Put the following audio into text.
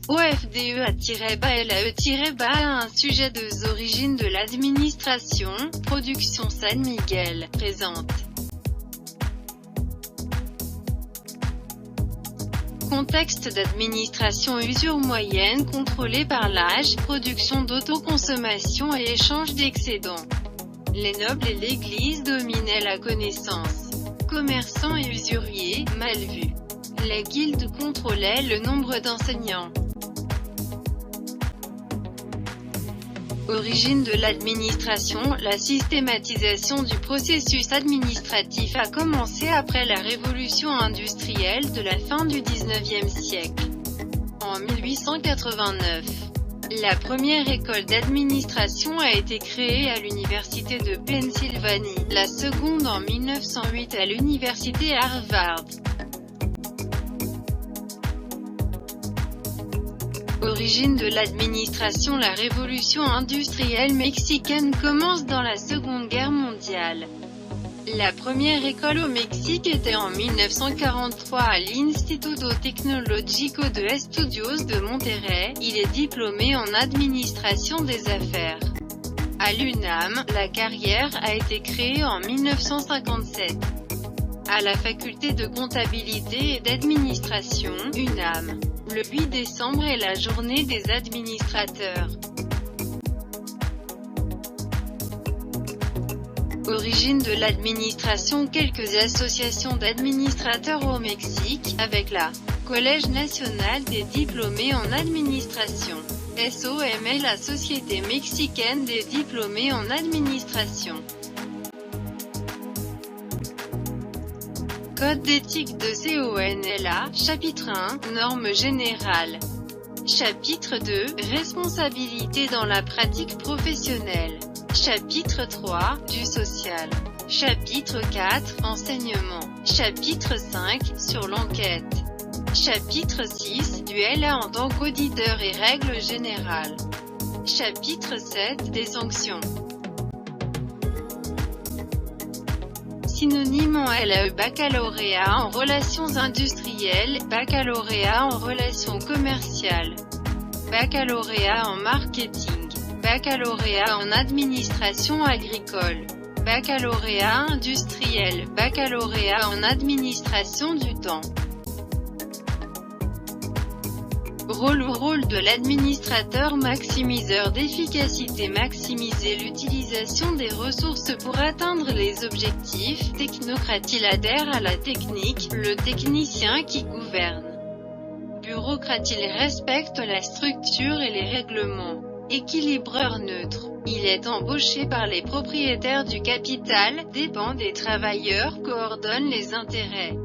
OFDEA-LAE-BA un sujet des origines de l'administration, Production San Miguel, présente. Contexte d'administration usure moyenne contrôlée par l'âge, production d'autoconsommation et échange d'excédents. Les nobles et l'Église dominaient la connaissance. Commerçants et usuriers, mal vus. Les guildes contrôlaient le nombre d'enseignants. Origine de l'administration, la systématisation du processus administratif a commencé après la révolution industrielle de la fin du XIXe siècle. En 1889, la première école d'administration a été créée à l'université de Pennsylvanie, la seconde en 1908 à l'université Harvard. Origine de l'administration. La révolution industrielle mexicaine commence dans la Seconde Guerre mondiale. La première école au Mexique était en 1943 à l'Instituto Tecnológico de Estudios de Monterrey. Il est diplômé en administration des affaires. À l'UNAM, la carrière a été créée en 1957. À la faculté de comptabilité et d'administration, UNAM. Le 8 décembre est la journée des administrateurs. Origine de l'administration. Quelques associations d'administrateurs au Mexique, avec la Collège national des diplômés en administration. SOM, la Société mexicaine des diplômés en administration. Code d'éthique de CONLA, chapitre 1, normes générales. Chapitre 2, responsabilité dans la pratique professionnelle. Chapitre 3, du social. Chapitre 4, enseignement. Chapitre 5, sur l'enquête. Chapitre 6, duel en tant qu'auditeur et règles générales. Chapitre 7, des sanctions. Synonyme en LAE. Baccalauréat en relations industrielles, baccalauréat en relations commerciales, baccalauréat en marketing, baccalauréat en administration agricole, baccalauréat industriel, baccalauréat en administration du temps. Rôle de l'administrateur. Maximiseur d'efficacité. Maximiser l'utilisation des ressources pour atteindre les objectifs. Technocrate. Il adhère à la technique, le technicien qui gouverne. Bureaucrate. Il respecte la structure et les règlements. Équilibreur neutre. Il est embauché par les propriétaires du capital, dépend des travailleurs, coordonne les intérêts.